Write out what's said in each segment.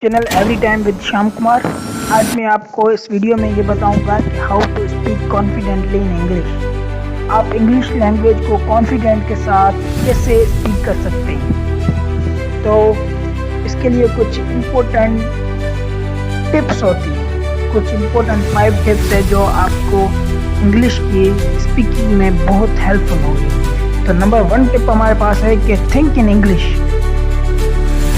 Channel every time with Shyam Kumar. आज मैं आपको इस वीडियो में ये बताऊंगा कि how to speak confidently in English. आप इंग्लिश लैंग्वेज को कॉन्फिडेंट के साथ कैसे स्पीक कर सकते हैं। तो इसके लिए कुछ इम्पोर्टेंट टिप्स होती हैं, कुछ इम्पोर्टेंट 5 टिप्स है जो आपको इंग्लिश की स्पीकिंग में बहुत हेल्पफुल होंगी। तो नंबर 1 टिप हमारे पास है कि थिंक इन इंग्लिश।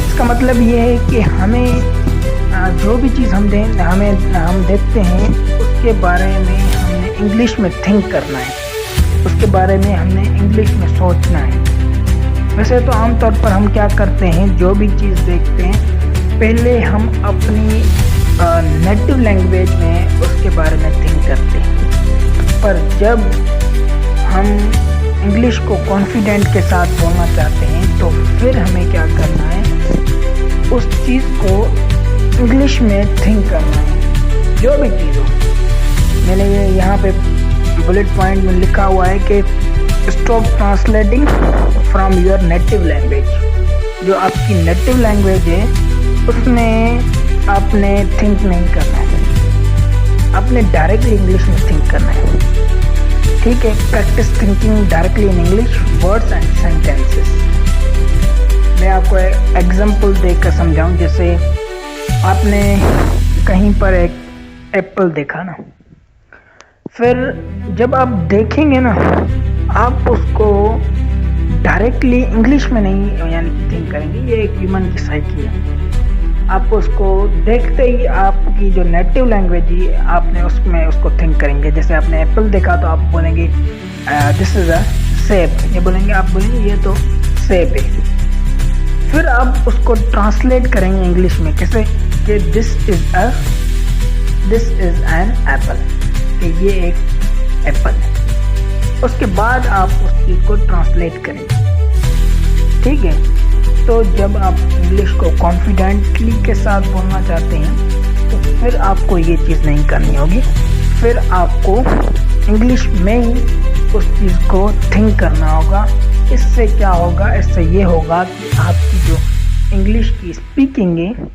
इसका मतलब ये है कि हमें जो भी चीज़ हम देखते हैं उसके बारे में हमने इंग्लिश में थिंक करना है, उसके बारे में हमने इंग्लिश में सोचना है। वैसे तो आमतौर पर हम क्या करते हैं, जो भी चीज़ देखते हैं पहले हम अपनी नेटिव लैंग्वेज में उसके बारे में थिंक करते हैं, पर जब हम इंग्लिश को कॉन्फिडेंट के साथ बोलना चाहते हैं तो फिर हमें क्या करना है, उस चीज़ को इंग्लिश में थिंक करना है। जो भी चीज़ हो, मैंने ये यहाँ पे बुलेट पॉइंट में लिखा हुआ है कि stop translating from your native language. जो आपकी नेटिव लैंग्वेज है उसमें आपने थिंक नहीं करना है, आपने डायरेक्टली इंग्लिश में थिंक करना है। ठीक है, practice thinking directly in English words and sentences. मैं आपको एक एग्जांपल देकर समझाऊं। जैसे आपने कहीं पर एक एप्पल देखा ना, फिर जब आप देखेंगे ना, आप उसको डायरेक्टली इंग्लिश में नहीं यानी थिंक करेंगे। ये एक ह्यूमन की साइकी है। आप उसको देखते ही आपकी जो नेटिव लैंग्वेज है आपने उसमें उसको थिंक करेंगे। जैसे आपने एप्पल देखा तो आप बोलेंगे दिस इज़ अ सेब, ये बोलेंगे, आप बोलेंगे ये तो सेब है। फिर आप उसको ट्रांसलेट करेंगे इंग्लिश में कैसे, कि दिस इज़ एन एप्पल, कि ये एक एप्पल है। उसके बाद आप उस चीज़ को ट्रांसलेट करेंगे। ठीक है, तो जब आप इंग्लिश को कॉन्फिडेंटली के साथ बोलना चाहते हैं तो फिर आपको ये चीज़ नहीं करनी होगी, फिर आपको इंग्लिश में ही उस चीज़ को थिंक करना होगा। इससे क्या होगा, इससे ये होगा कि आपकी जो इंग्लिश की स्पीकिंग है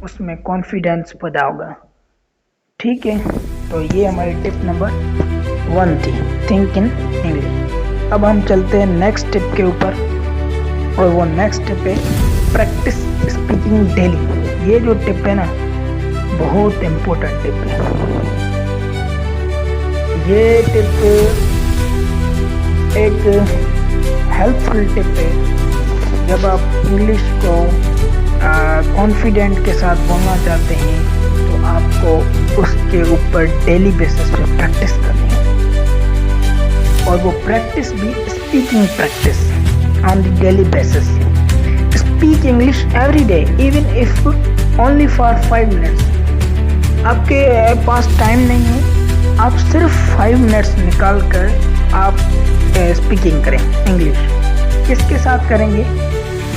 उसमें कॉन्फिडेंस पैदा होगा। ठीक है, तो ये हमारी टिप नंबर 1 थी, थिंक इन इंग्लिश। अब हम चलते हैं नेक्स्ट टिप के ऊपर, और वो नेक्स्ट टिप है प्रैक्टिस स्पीकिंग डेली। ये जो टिप है ना, बहुत इम्पोर्टेंट टिप है। ये टिप एक हेल्पफुल टिप है। जब आप इंग्लिश को कॉन्फिडेंट के साथ बोलना चाहते हैं तो आपको उसके ऊपर डेली बेसिस पे प्रैक्टिस करनी है, और वो प्रैक्टिस भी speaking practice on the daily basis. Speak English every day, even if only for 5 minutes. आपके पास टाइम नहीं है, आप सिर्फ 5 मिनट्स निकाल कर आप स्पीकिंग करें इंग्लिश। किसके साथ करेंगे,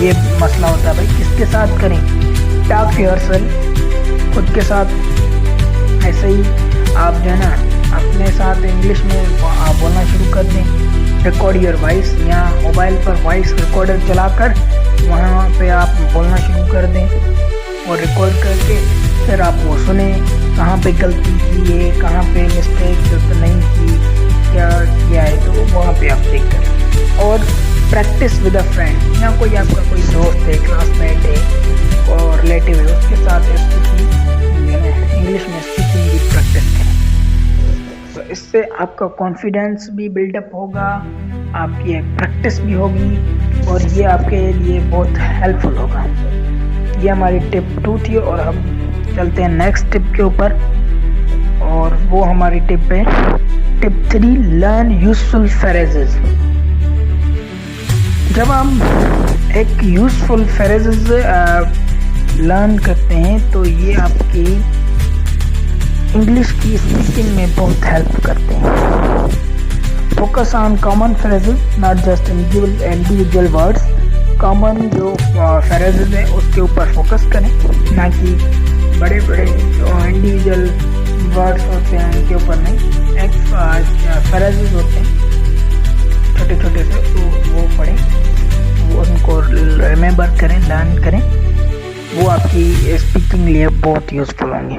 ये मसला होता है भाई, किसके साथ करें। टॉक योरसेल्फ, खुद के साथ। ऐसे ही आप जो है ना अपने साथ इंग्लिश में आप बोलना शुरू कर दें। रिकॉर्ड योर वॉइस, या मोबाइल पर वॉइस रिकॉर्डर चलाकर वहाँ पे आप बोलना शुरू कर दें, और रिकॉर्ड करके फिर आप वो सुने, कहाँ पे गलती की है, कहाँ पे मिस्टेक तो नहीं की, क्या किया है, तो वहाँ पे आप चेक करें। और प्रैक्टिस विद अ फ्रेंड, या कोई आपका कोई दोस्त है, क्लासमेट है और रिलेटिव है, उसके साथ इंग्लिश में स्पीकिंग की प्रैक्टिस करें। तो इससे आपका कॉन्फिडेंस भी बिल्डअप होगा, आपकी एक प्रैक्टिस भी होगी, और ये आपके लिए बहुत हेल्पफुल होगा। ये हमारी टिप 2 थी, और हम चलते हैं नेक्स्ट टिप के ऊपर, और वो हमारी टिप है टिप 3, लर्न यूजफुल फ्रेजेस। जब हम एक यूजफुल फ्रेजेस लर्न करते हैं तो ये आपकी इंग्लिश की स्पीकिंग में बहुत हेल्प करते हैं। Focus on common phrases, not just individual words. Common जो फ्रेजेस हैं उसके ऊपर फोकस करें, ना कि बड़े बड़े जो इंडिविजुअल वर्ड्स होते हैं उनके ऊपर नहीं। एक फ्रेजेस होते हैं छोटे छोटे से, तो वो पढ़ें, वो उनको रिमेंबर करें, लर्न करें। वो आपकी स्पीकिंग लिए बहुत यूज़फुल होंगे।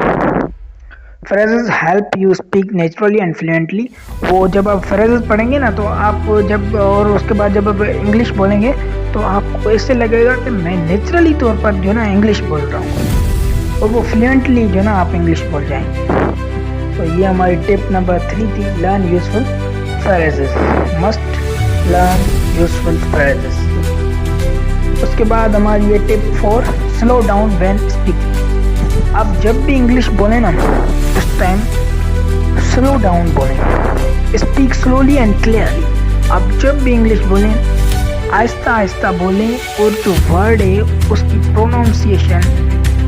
Phrases help you speak naturally and fluently. वो जब आप फ्रेजेस पढ़ेंगे ना, तो आप जब और उसके बाद जब आप इंग्लिश बोलेंगे तो आपको ऐसे लगेगा कि मैं नेचुरली तौर पर जो ना इंग्लिश बोल रहा हूँ, और वो फ्लुएंटली जो ना आप इंग्लिश बोल जाएंगे। तो ये हमारी टिप नंबर 3 थी, learn useful phrases. Must learn useful phrases. उसके बाद हमारी ये tip 4, slow down when speaking. आप जब भी इंग्लिश बोलें ना, उस टाइम स्लो डाउन बोलें, स्पीक स्लोली एंड क्लियरली। आप जब भी इंग्लिश बोलें आहिस्ता आहिस्ता बोलें, और जो वर्ड है उसकी प्रोनाउंसिएशन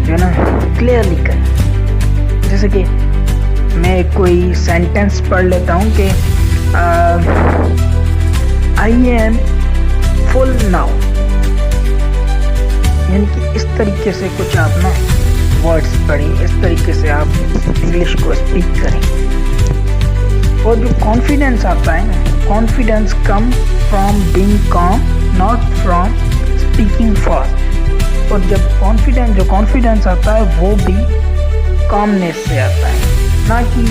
जो ना क्लियरली करें। जैसे कि मैं कोई सेंटेंस पढ़ लेता हूँ कि आई एम फुल नाउ, यानी कि इस तरीके से कुछ आप ना वर्ड्स पढ़ें, इस तरीके से आप इंग्लिश को स्पीक करें। और जो कॉन्फिडेंस आता है ना, कॉन्फिडेंस कम फ्रॉम बीइंग काम, नॉट फ्रॉम स्पीकिंग फास्ट। और जब जो कॉन्फिडेंस आता है वो भी कामनेस से आता है, ना कि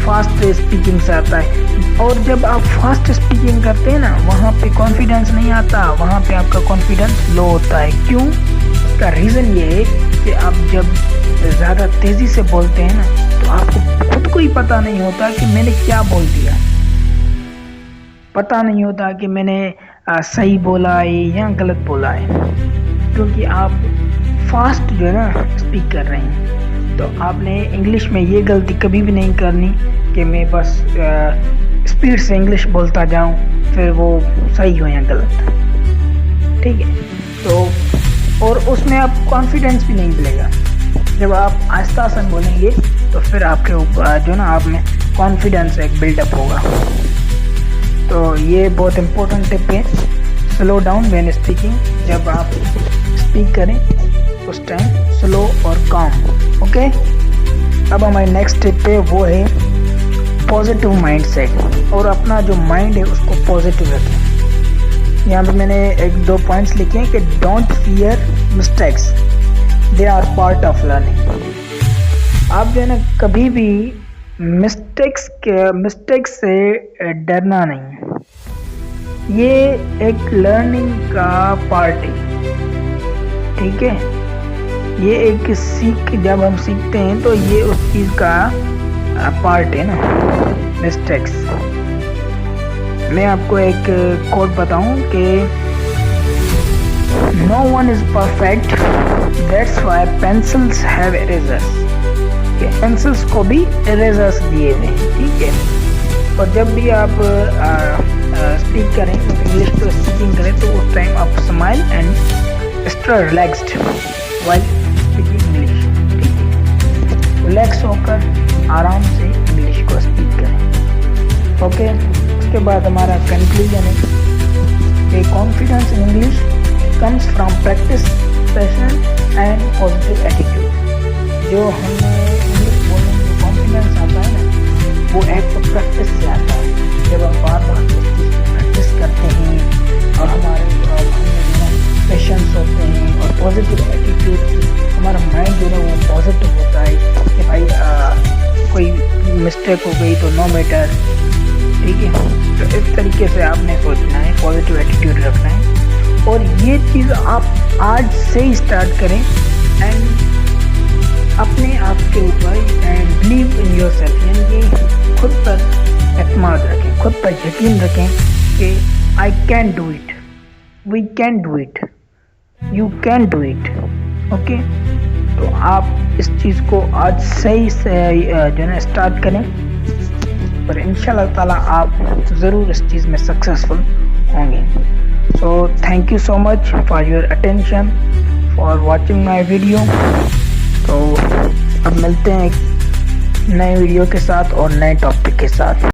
फास्ट स्पीकिंग से आता है। और जब आप फास्ट स्पीकिंग करते हैं ना, वहाँ पे कॉन्फिडेंस नहीं आता, वहाँ पे आपका कॉन्फिडेंस लो होता है। क्यों? इसका रीज़न ये है कि आप जब ज़्यादा तेज़ी से बोलते हैं ना, तो आपको खुद को ही पता नहीं होता कि मैंने क्या बोल दिया, पता नहीं होता कि मैंने सही बोला है या गलत बोला है, क्योंकि आप फास्ट जो है ना स्पीक कर रहे हैं। तो आपने इंग्लिश में ये गलती कभी भी नहीं करनी कि मैं बस स्पीड से इंग्लिश बोलता जाऊं, फिर वो सही हो या गलत, ठीक है। तो और उसमें आप कॉन्फिडेंस भी नहीं मिलेगा। जब आप आहिस्ता से बोलेंगे तो फिर आपके ऊपर जो ना आप में कॉन्फिडेंस एक बिल्डअप होगा। तो ये बहुत इम्पोर्टेंट टिप है, स्लो डाउन व्हेन स्पीकिंग। जब आप स्पीक करें उस टाइम स्लो और काम। ओके, अब हमारी नेक्स्ट टिप है, वो है पॉजिटिव माइंड सेट। और अपना जो माइंड है उसको पॉजिटिव रखें। यहाँ पे मैंने 1-2 पॉइंट्स लिखे हैं कि don't fear mistakes, they are part of learning. आप जो है ना कभी भी मिस्टेक्स से डरना नहीं, ये एक लर्निंग का पार्ट है, ठीक है। ये एक जब हम सीखते हैं तो ये उस चीज़ का पार्ट है ना, मिस्टेक्स। मैं आपको एक कोट बताऊं कि no one is perfect, that's why pencils have erasers. Pencils को भी इरेजर्स दिए हुए हैं, ठीक है। और जब भी आप स्पीक करें, इंग्लिश को स्पीकिंग करें, तो उस टाइम आप smile and stay relaxed while speaking English, ठीक है। रिलैक्स होकर आराम से इंग्लिश को स्पीक करें। ओके, उसके बाद हमारा कंक्लूजन है कि confidence in English comes from practice, passion and positive attitude. जो हमें इंग्लिश बोलने में जो कॉन्फिडेंस आता है ना, वो एक प्रैक्टिस से आता है। जब हम बार बार उस चीज़ की प्रैक्टिस करते हैं और हमारे पेशेंस होते हैं और पॉजिटिव एटीट्यूड, हमारा माइंड जो है वो पॉजिटिव होता है कि भाई कोई मिस्टेक हो गई तो नो मैटर, ठीक है। तो इस तरीके से आपने सोचना है, पॉजिटिव एटीट्यूड रखना है। और ये चीज़ आप आज से ही स्टार्ट करें एंड अपने आप के ऊपर and believe in your self, यानी कि खुद पर एतमाद रखें, खुद पर यकीन रखें कि I can do it, we can do it, you can do it. Okay, तो आप इस चीज़ को आज सही से जो है स्टार्ट करें, और इंशाल्लाह ताला आप ज़रूर इस चीज़ में सक्सेसफुल होंगे। So thank you so much for your attention, for watching my video. तो अब मिलते हैं एक नए वीडियो के साथ और नए टॉपिक के साथ।